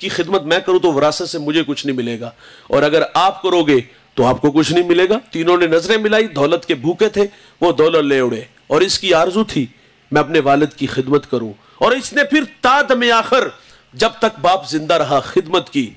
کی خدمت میں کروں تو وراثت سے مجھے کچھ نہیں ملے گا، اور اگر آپ کرو گے تو آپ کو کچھ نہیں ملے گا۔ تینوں نے نظریں ملائی، دولت کے بھوکے تھے، وہ دولت لے اڑے، اور اس کی آرزو تھی میں اپنے والد کی خدمت کروں، اور اس نے پھر تا دم آخر جب تک باپ زندہ رہا خدمت کی،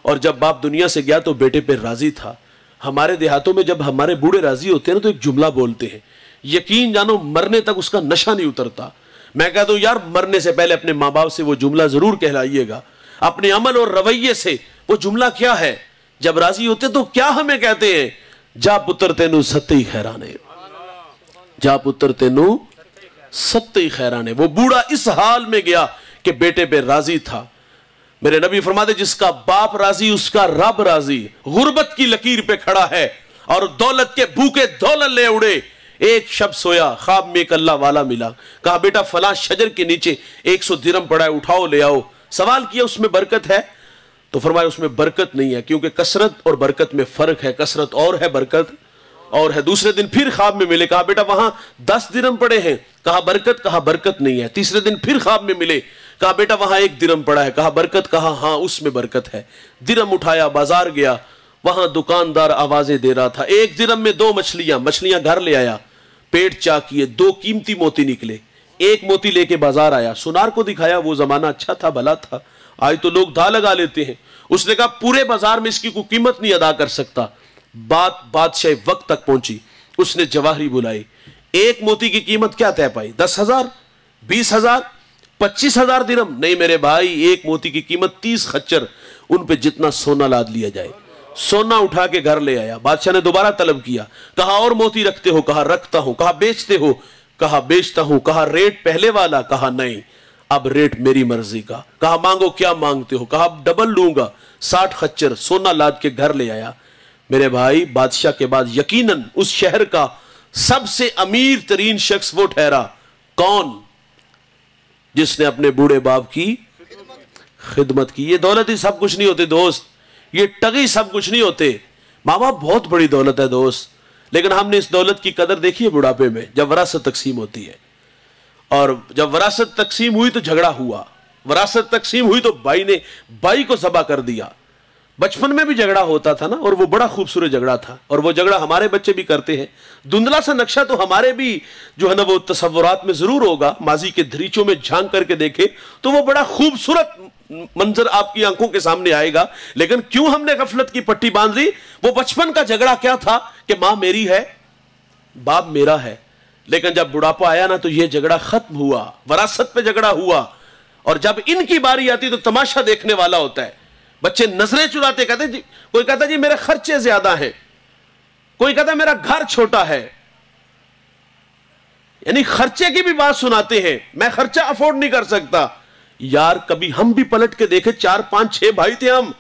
اور جب باپ دنیا سے گیا تو بیٹے پہ راضی تھا۔ ہمارے دیہاتوں میں جب ہمارے بوڑھے راضی ہوتے ہیں نا تو ایک جملہ بولتے ہیں، یقین جانو مرنے تک اس کا نشہ نہیں اترتا۔ میں کہتا ہوں یار مرنے سے پہلے اپنے ماں باپ سے وہ جملہ ضرور کہلائیے گا، اپنے عمل اور رویے سے۔ وہ جملہ کیا ہے؟ جب راضی ہوتے تو کیا ہمیں کہتے ہیں؟ جا پتر تینو ستّی خیرانے، جا پتر تینو ستّی خیرانے۔ وہ بوڑھا اس حال میں گیا کہ بیٹے پہ راضی تھا۔ میرے نبی فرماتے جس کا باپ راضی اس کا رب راضی۔ غربت کی لکیر پہ کھڑا ہے اور دولت کے بھوکے دولت لے اڑے۔ ایک شب سویا، خواب میں ایک اللہ والا ملا، کہا بیٹا فلاں شجر کے نیچے 100 درہم پڑا ہے، اٹھاؤ لے آؤ۔ سوال کیا اس میں برکت ہے؟ تو فرمایا اس میں برکت نہیں ہے، کیونکہ کثرت اور برکت میں فرق ہے، کثرت اور ہے، برکت اور ہے۔ دوسرے دن پھر خواب میں ملے، کہا بیٹا وہاں 10 درہم پڑے ہیں، کہا برکت نہیں ہے۔ تیسرے دن پھر خواب میں ملے، کہا بیٹا وہاں 1 درہم پڑا ہے، کہا برکت، کہا ہاں اس میں برکت ہے۔ درہم اٹھایا، بازار گیا، وہاں دکاندار آوازیں دے رہا تھا، 1 درہم میں 2 مچھلیاں گھر لے آیا، پیٹ چاک کیے، 2 قیمتی موتی نکلے، 1 موتی لے کے بازار آیا، سونار کو دکھایا، وہ زمانہ اچھا تھا، بھلا تھا، آج تو لوگ دھا لگا لیتے ہیں۔ اس نے کہا پورے بازار میں اس کی کوئی قیمت نہیں ادا کر سکتا۔ بات بادشاہ وقت تک پہنچی، اس نے جواہری بلائی، 1 موتی کی قیمت کیا طے پائی؟ 10,000، 20,000، 25,000 درہم؟ نہیں میرے بھائی، 1 موتی کی قیمت 30 خچر، ان پہ جتنا سونا لاد لیا جائے۔ سونا اٹھا کے گھر لے آیا، بادشاہ نے دوبارہ طلب کیا، کہا اور موتی رکھتے ہو؟ کہا رکھتا ہوں۔ کہا بیچتے ہو؟ کہا بیچتا ہوں۔ کہا ریٹ پہلے والا؟ کہا نہیں، اب ریٹ میری مرضی کا۔ کہا مانگو، کیا مانگتے ہو؟ کہا ڈبل لوں گا۔ 60 خچر سونا لاد کے گھر لے آیا۔ میرے بھائی بادشاہ کے بعد یقیناً اس شہر کا سب سے امیر ترین شخص وہ ٹھہرا، کون؟ جس نے اپنے بوڑھے باپ کی خدمت کی۔ یہ دولت ہی سب کچھ نہیں ہوتے دوست، یہ ٹگی سب کچھ نہیں ہوتے۔ ماں باپ بہت بڑی دولت ہے دوست، لیکن ہم نے اس دولت کی قدر دیکھی ہے بڑھاپے میں جب وراثت تقسیم ہوتی ہے۔ اور جب وراثت تقسیم ہوئی تو جھگڑا ہوا، وراثت تقسیم ہوئی تو بھائی نے بھائی کو ذبح کر دیا۔ بچپن میں بھی جھگڑا ہوتا تھا نا، اور وہ بڑا خوبصورت جھگڑا تھا، اور وہ جھگڑا ہمارے بچے بھی کرتے ہیں۔ دھندلا سا نقشہ تو ہمارے بھی جو ہے نا وہ تصورات میں ضرور ہوگا، ماضی کے دریچوں میں جھانک کر کے دیکھے تو وہ بڑا خوبصورت منظر آپ کی آنکھوں کے سامنے آئے گا۔ لیکن کیوں ہم نے غفلت کی پٹی باندھ لی؟ وہ بچپن کا جھگڑا کیا تھا کہ ماں میری ہے، باپ میرا ہے، لیکن جب بڑھاپا آیا نا تو یہ جھگڑا ختم ہوا، وراثت پہ جھگڑا ہوا۔ اور جب ان کی باری آتی تو تماشا دیکھنے والا ہوتا ہے، بچے نظریں چراتے، کہتے جی، کوئی کہتا جی میرے خرچے زیادہ ہیں، کوئی کہتا میرا گھر چھوٹا ہے، یعنی خرچے کی بھی بات سناتے ہیں، میں خرچہ افورڈ نہیں کر سکتا۔ یار کبھی ہم بھی پلٹ کے دیکھے، 4 5 6 بھائی تھے ہم،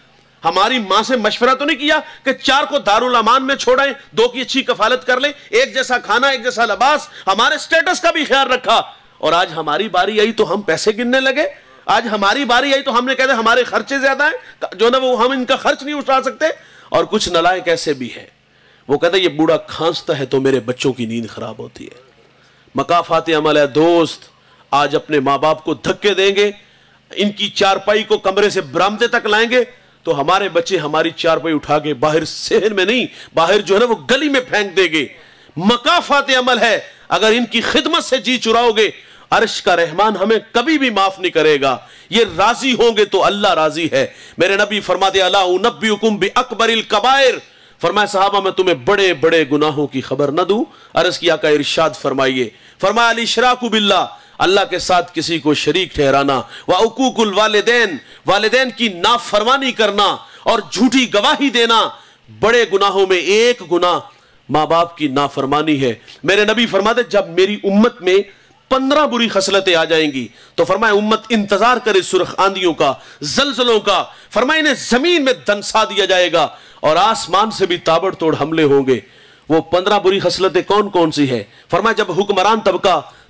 ہماری ماں سے مشورہ تو نہیں کیا کہ 4 کو دارالامان میں چھوڑائیں، 2 کی اچھی کفالت کر لیں، ایک جیسا کھانا، ایک جیسا لباس، ہمارے سٹیٹس کا بھی خیال رکھا۔ اور آج ہماری باری آئی تو ہم پیسے گننے لگے، آج ہماری باری آئی تو ہم نے کہتے ہمارے خرچے زیادہ ہیں، جو نا وہ ہم ان کا خرچ نہیں اٹھا سکتے۔ اور کچھ نالائق ایسے بھی ہیں، وہ کہتے یہ بوڑھا کھانستا ہے تو میرے بچوں کی نیند خراب ہوتی ہے۔ مکافات عمل ہے دوست، آج اپنے ماں باپ کو دھکے دیں گے، ان کی چارپائی کو کمرے سے برآمدے تک لائیں گے تو ہمارے بچے ہماری چارپائی اٹھا کے باہر صحن میں نہیں، باہر جو ہے نا وہ گلی میں پھینک دیں گے۔ مکافات عمل ہے، اگر ان کی خدمت سے جی چراؤ گے عرش کا رحمان ہمیں کبھی بھی معاف نہیں کرے گا۔ یہ راضی ہوں گے تو اللہ راضی ہے۔ میرے نبی فرماتے الا انبئکم باکبر الکبائر، فرمایا صحابہ میں تمہیں بڑے بڑے گناہوں کی خبر نہ دوں؟ عرض کیا کہ ارشاد فرمائیے، فرمایا الاشراک باللہ، اللہ کے ساتھ کسی کو شریک ٹھہرانا، وعقوق الوالدین، والدین کی نافرمانی کرنا اور جھوٹی گواہی دینا، بڑے گناہوں میں ایک گناہ ماں باپ کی نافرمانی ہے۔ میرے نبی فرماتے جب میری امت میں 15 بری خصلتیں آ جائیں گی تو فرمایا امت انتظار کرے سرخ آندھیوں کا، زلزلوں کا، فرمایا انہیں زمین میں دنسا دیا جائے گا اور آسمان سے بھی تابڑ توڑ حملے ہوں گے۔ وہ 15 بری خصلتیں کون کون سی ہے؟ فرمایا جب حکمران طبقہ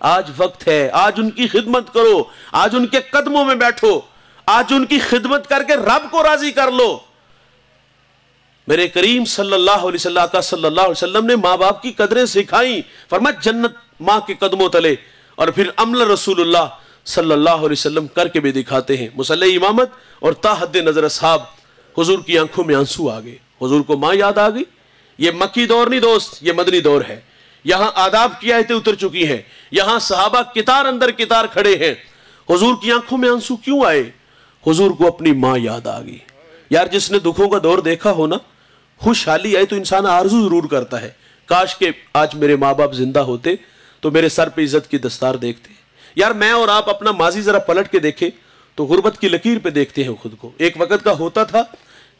آج وقت ہے، آج ان کی خدمت کرو، آج ان کے قدموں میں بیٹھو، آج ان کی خدمت کر کے رب کو راضی کر لو۔ میرے کریم صلی اللہ علیہ وسلم نے ماں باپ کی قدریں سکھائیں، فرمایا جنت ماں کے قدموں تلے، اور پھر عمل رسول اللہ صلی اللہ علیہ وسلم کر کے بھی دکھاتے ہیں۔ مصلی امامت اور تا حد نظر اصحاب، حضور کی آنکھوں میں آنسو آ گئے، حضور کو ماں یاد آ گئی۔ یہ مکی دور نہیں دوست، یہ مدنی دور ہے۔ یہاں آداب کی آیتیں اتر چکی ہیں، یہاں صحابہ کتار اندر کتار کھڑے ہیں۔ حضور کی آنکھوں میں آنسو کیوں آئے؟ حضور کو اپنی ماں یاد آ گئی۔ یار جس نے دکھوں کا دور دیکھا ہو نا، خوشحالی آئے تو انسان آرزو ضرور کرتا ہے، کاش کہ آج میرے ماں باپ زندہ ہوتے تو میرے سر پہ عزت کی دستار دیکھتے۔ یار میں اور آپ اپنا ماضی ذرا پلٹ کے دیکھیں تو غربت کی لکیر پہ دیکھتے ہیں خود کو۔ ایک وقت کا ہوتا تھا،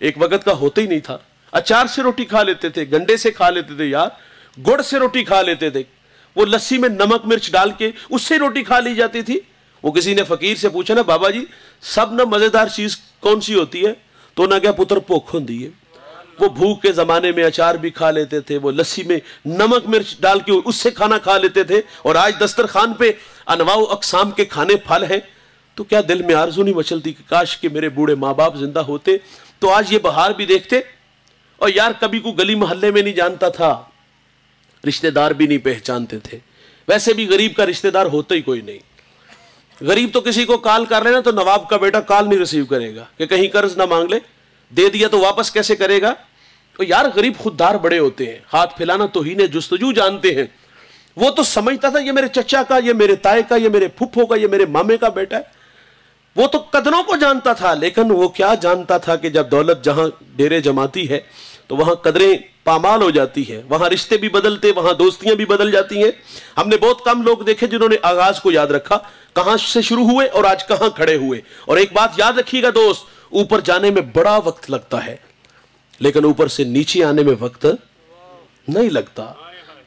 ایک وقت کا ہوتا ہی نہیں تھا۔ اچار سے روٹی کھا لیتے تھے، گنڈے سے کھا لیتے تھے، یار گڑ سے روٹی کھا لیتے تھے، وہ لسی میں نمک مرچ ڈال کے اس سے روٹی کھا لی جاتی تھی۔ وہ کسی نے فقیر سے پوچھا نا بابا جی سب نہ مزیدار چیز کون سی ہوتی ہے؟ تو نہ کیا پتر بھوک ہوندی ہے۔ وہ بھوک کے زمانے میں اچار بھی کھا لیتے تھے، وہ لسی میں نمک مرچ ڈال کے اس سے کھانا کھا لیتے تھے، اور آج دسترخوان پہ انواع و اقسام کے کھانے پھل ہیں۔ تو کیا دل میں آرزو نہیں مچلتی کہ کاش کہ میرے بوڑھے ماں باپ زندہ ہوتے تو آج یہ بہار بھی دیکھتے؟ اور یار کبھی کوئی گلی محلے میں نہیں جانتا تھا، رشتہ دار بھی نہیں پہچانتے تھے، ویسے بھی غریب کا رشتہ دار ہوتا ہی کوئی نہیں۔ غریب تو کسی کو کال کر لینا تو نواب کا بیٹا کال نہیں ریسیو کرے گا کہ کہیں قرض نہ مانگ لے، دے دیا تو واپس کیسے کرے گا؟ تو یار غریب خوددار بڑے ہوتے ہیں، ہاتھ پھیلانا توہین جستجو جانتے ہیں۔ وہ تو سمجھتا تھا یہ میرے چچا کا، یہ میرے تائے کا، یہ میرے پھپھو کا، یہ میرے مامے کا بیٹا ہے۔ وہ تو قدروں کو جانتا تھا، لیکن وہ کیا جانتا تھا کہ جب دولت جہاں ڈیرے جماتی ہے تو وہاں قدریں پامال ہو جاتی ہیں، وہاں رشتے بھی بدلتے، وہاں دوستیاں بھی بدل جاتی ہیں۔ ہم نے بہت کم لوگ دیکھے جنہوں نے آغاز کو یاد رکھا، کہاں سے شروع ہوئے اور آج کہاں کھڑے ہوئے۔ اور ایک بات یاد رکھیے گا دوست، اوپر جانے میں بڑا وقت لگتا ہے لیکن اوپر سے نیچے آنے میں وقت نہیں لگتا۔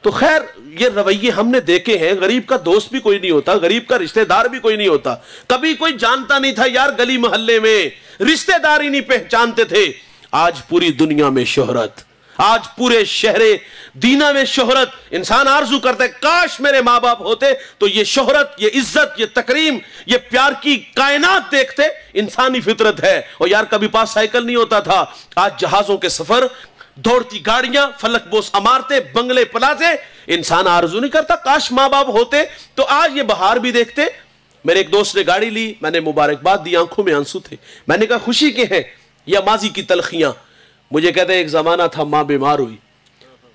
تو خیر یہ رویے ہم نے دیکھے ہیں، غریب کا دوست بھی کوئی نہیں ہوتا، غریب کا رشتہ دار بھی کوئی نہیں ہوتا۔ کبھی کوئی جانتا نہیں تھا یار، گلی محلے میں رشتہ دار ہی نہیں پہچانتے تھے۔ آج پوری دنیا میں شہرت، آج پورے شہر دینا میں شہرت، انسان آرزو کرتا ہے کاش میرے ماں باپ ہوتے تو یہ شہرت، یہ عزت، یہ تکریم، یہ پیار کی کائنات دیکھتے۔ انسانی فطرت ہے۔ اور یار کبھی پاس سائیکل نہیں ہوتا تھا، آج جہازوں کے سفر، دوڑتی گاڑیاں، فلک بوس عمارتیں، بنگلے پلازے۔ انسان آرزو نہیں کرتا کاش ماں باپ ہوتے تو آج یہ بہار بھی دیکھتے۔ میرے ایک دوست نے گاڑی لی، میں نے مبارکباد دی، آنکھوں میں آنسو تھے۔ میں نے کہا خوشی کے ہیں یا ماضی کی تلخیاں؟ مجھے کہتے ہیں ایک زمانہ تھا ماں بیمار ہوئی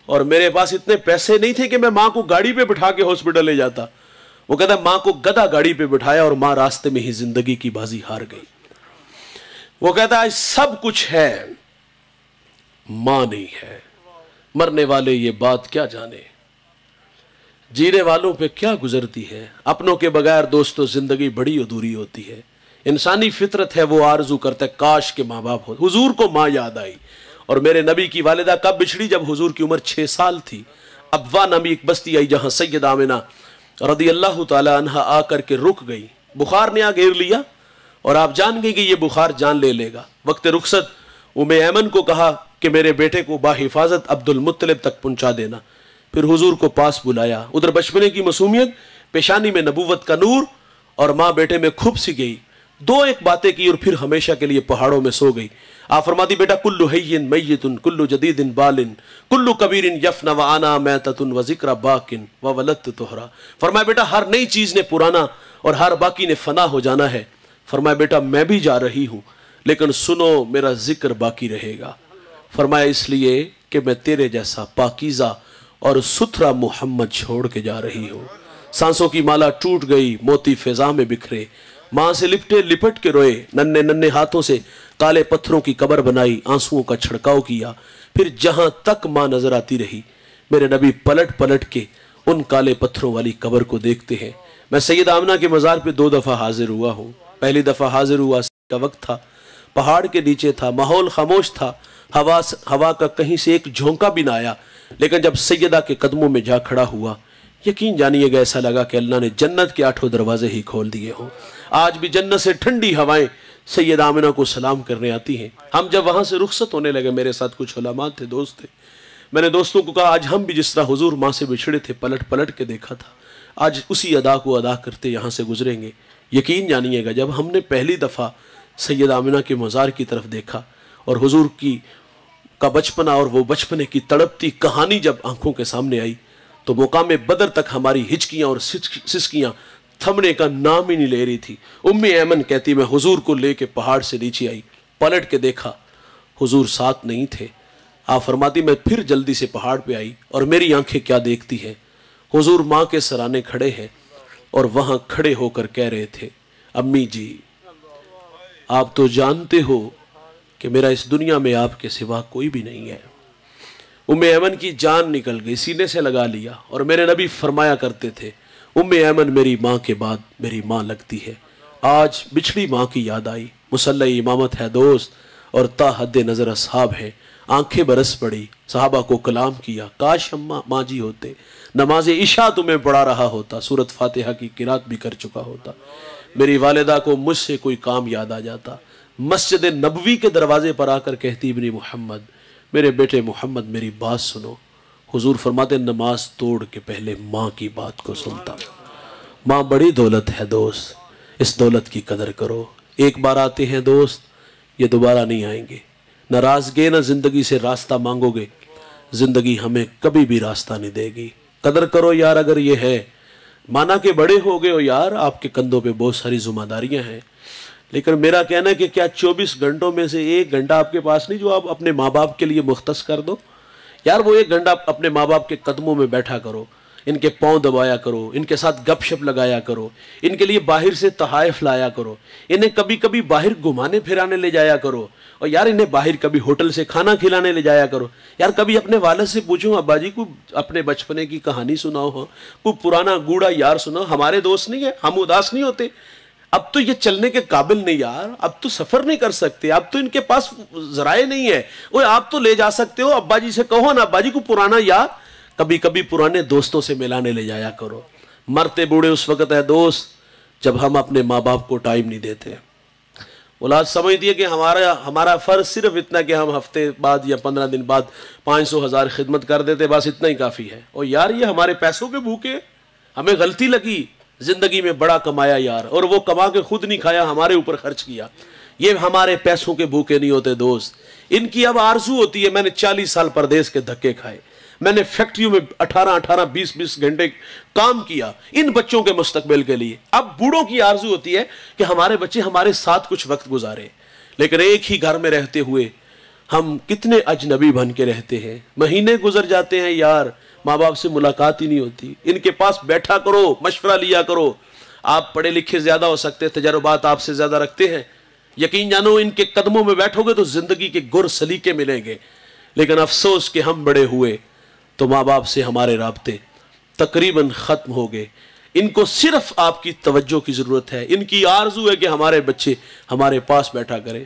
اور میرے پاس اتنے پیسے نہیں تھے کہ میں ماں کو گاڑی پہ بٹھا کے ہاسپٹل لے جاتا۔ وہ کہتا ہے ماں کو گدھا گاڑی پہ بٹھایا اور ماں راستے میں ہی زندگی کی بازی ہار گئی۔ وہ کہتا ہے سب کچھ ہے، ماں نہیں ہے۔ مرنے والے یہ بات کیا جانے، جینے والوں پہ کیا گزرتی ہے۔ اپنوں کے بغیر دوستو زندگی بڑی ادھوری ہوتی ہے۔ انسانی فطرت ہے، وہ آرزو کرتا ہے کاش کے ماں باپ ہو۔ حضور کو ماں یاد آئی، اور میرے نبی کی والدہ کب بچھڑی؟ جب حضور کی عمر 6 سال تھی۔ ابوا نامی ایک بستی آئی جہاں سیدہ آمنہ رضی اللہ تعالی عنہ آ کر کے رک گئی۔ بخار نے آ گھیر لیا اور آپ جان گئی کہ یہ بخار جان لے لے گا۔ وقت رخصت ام ایمن کو کہا کہ میرے بیٹے کو باحفاظت عبد المطلب تک پہنچا دینا۔ پھر حضور کو پاس بلایا، ادھر بچپنے کی معصومیت، پیشانی میں نبوت کا نور، اور ماں بیٹے میں کھپ سی گئی۔ دو ایک باتیں کی اور پھر ہمیشہ کے لیے پہاڑوں میں سو گئی۔ آپ فرماتی بیٹا کلو حین میتن کلو جدید بالن کلو کبیر یفنا وانا میتۃ وذکر باقن وولدت طہرا۔ فرمایا بیٹا ہر نئی چیز نے پرانا اور ہر باقی نے فنا ہو جانا ہے۔ فرمایا بیٹا میں بھی جا رہی ہوں لیکن سنو میرا ذکر باقی رہے گا۔ فرمایا اس لیے کہ میں تیرے جیسا پاکیزہ اور ستھرا محمد چھوڑ کے جا رہی ہوں۔ سانسوں کی مالا ٹوٹ گئی، موتی فضا میں بکھرے، ماں سے لپٹ کے روئے، ننھے ننھے ہاتھوں سے کالے پتھروں کی قبر بنائی، آنسوؤں کا چھڑکاؤ کیا۔ پھر جہاں تک ماں نظر آتی رہی، میرے نبی پلٹ پلٹ کے ان کالے پتھروں والی قبر کو دیکھتے ہیں۔ میں سیدہ آمنہ کے مزار پہ 2 دفعہ حاضر ہوا ہوں۔ پہلی دفعہ حاضر ہوا کا وقت تھا، پہاڑ کے نیچے تھا، ماحول خاموش تھا، ہوا کا کہیں سے ایک جھونکا بھی نہ آیا، لیکن جب سیدہ کے قدموں میں جا کھڑا ہوا، یقین جانیے گا ایسا لگا کہ اللہ نے جنت کے 8 دروازے ہی کھول دیے ہوں۔ آج بھی جنت سے ٹھنڈی ہوائیں سیدہ آمنہ کو سلام کرنے آتی ہیں۔ ہم جب وہاں سے رخصت ہونے لگے، میرے ساتھ کچھ علماء تھے، دوست تھے، میں نے دوستوں کو کہا آج ہم بھی جس طرح حضور ماں سے بچھڑے تھے پلٹ پلٹ کے دیکھا تھا، آج اسی ادا کو ادا کرتے یہاں سے گزریں گے۔ یقین جانیے گا، جب ہم نے پہلی دفعہ سید آمنہ کے مزار کی طرف دیکھا اور حضور کا بچپنا اور وہ بچپنے کی تڑپتی کہانی جب آنکھوں کے سامنے آئی تو مقام بدر تک ہماری ہچکیاں اور سسکیاں تھمنے کا نام ہی نہیں لے رہی تھی۔ ایمن کہتی میں حضور کو لے کے پہاڑ سے نیچے آئی، پلٹ کے دیکھا حضور ساتھ نہیں تھے۔ آپ فرماتی میں پھر جلدی سے پہاڑ پہ آئی اور میری آنکھیں کیا دیکھتی ہیں، حضور ماں کے سرانے کھڑے ہیں اور وہاں کھڑے ہو کر کہہ رہے تھے امی جی آپ تو جانتے ہو کہ میرا اس دنیا میں آپ کے سوا کوئی بھی نہیں ہے۔ ایمن کی جان نکل گئی، سینے سے لگا لیا، اور میرے نبی فرمایا کرتے تھے ایمن میری ماں کے بعد میری ماں لگتی ہے۔ آج بچھڑی ماں کی یاد آئی، مصلی امامت ہے دوست اور تا حد نظر اصحاب ہے، آنکھیں برس پڑی، صحابہ کو کلام کیا، کاش ہم ماں جی ہوتے، نماز عشاء تمہیں پڑھا رہا ہوتا، سورۃ فاتحہ کی قرات بھی کر چکا ہوتا، میری والدہ کو مجھ سے کوئی کام یاد آ جاتا، مسجد نبوی کے دروازے پر آ کر کہتی ابن محمد میرے بیٹے محمد میری بات سنو، حضور فرماتے نماز توڑ کے پہلے ماں کی بات کو سنتا۔ ماں بڑی دولت ہے دوست، اس دولت کی قدر کرو، ایک بار آتے ہیں دوست یہ دوبارہ نہیں آئیں گے، ناراضگی نہ زندگی سے راستہ مانگو گے، زندگی ہمیں کبھی بھی راستہ نہیں دے گی۔ قدر کرو یار، اگر یہ ہے مانا کہ بڑے ہو گئے ہو یار، آپ کے کندھوں پہ بہت ساری ذمہ داریاں ہیں، لیکن میرا کہنا ہے کہ کیا 24 گھنٹوں میں سے 1 گھنٹہ آپ کے پاس نہیں جو آپ اپنے ماں باپ کے لیے مختص کر دو؟ یار وہ 1 گھنٹہ اپنے ماں باپ کے قدموں میں بیٹھا کرو، ان کے پاؤں دبایا کرو، ان کے ساتھ گپ شپ لگایا کرو، ان کے لیے باہر سے تحائف لایا کرو، انہیں کبھی کبھی باہر گھمانے پھرانے لے جایا کرو، اور یار انہیں باہر کبھی ہوٹل سے کھانا کھلانے لے جایا کرو۔ یار کبھی اپنے والد سے پوچھو ابا جی کو اپنے بچپنے کی کہانی سناؤ، ہاں کوئی پرانا گوڑا یار سناؤ، ہمارے دوست نہیں ہیں، ہم اداس نہیں ہوتے۔ اب تو یہ چلنے کے قابل نہیں یار، اب تو سفر نہیں کر سکتے، اب تو ان کے پاس ذرائع نہیں ہے، وہ آپ تو لے جا سکتے ہو، ابا جی سے کہو نا ابا جی کو پرانا یار، کبھی کبھی پرانے دوستوں سے ملانے لے جایا کرو۔ مرتے بوڑھے اس وقت ہے دوست جب ہم اپنے ماں باپ کو ٹائم نہیں دیتے۔ اولاد سمجھتی ہے کہ ہمارا فرض صرف اتنا کہ ہم ہفتے بعد یا 15 دن بعد 500,000 خدمت کر دیتے، بس اتنا ہی کافی ہے، اور یار یہ ہمارے پیسوں کے بھوکے، ہمیں غلطی لگی، زندگی میں بڑا کمایا یار، اور وہ کما کے خود نہیں کھایا، ہمارے اوپر خرچ کیا، یہ ہمارے پیسوں کے بھوکے نہیں ہوتے دوست۔ ان کی اب آرزو ہوتی ہے، میں نے 40 سال پردیس کے دھکے کھائے، میں نے فیکٹریوں میں 18 20 گھنٹے کام کیا ان بچوں کے مستقبل کے لیے، اب بوڑھوں کی آرزو ہوتی ہے کہ ہمارے بچے ہمارے ساتھ کچھ وقت گزارے، لیکن ایک ہی گھر میں رہتے ہوئے ہم کتنے اجنبی بن کے رہتے ہیں، مہینے گزر جاتے ہیں یار، ماں باپ سے ملاقات ہی نہیں ہوتی۔ ان کے پاس بیٹھا کرو، مشورہ لیا کرو، آپ پڑھے لکھے زیادہ ہو سکتے، تجربات آپ سے زیادہ رکھتے ہیں، یقین جانو ان کے قدموں میں بیٹھو گے تو زندگی کے گر سلیقے ملیں گے، لیکن افسوس کہ ہم بڑے ہوئے تو ماں باپ سے ہمارے رابطے تقریباً ختم ہو گئے۔ ان کو صرف آپ کی توجہ کی ضرورت ہے، ان کی آرزو ہے کہ ہمارے بچے ہمارے پاس بیٹھا کریں۔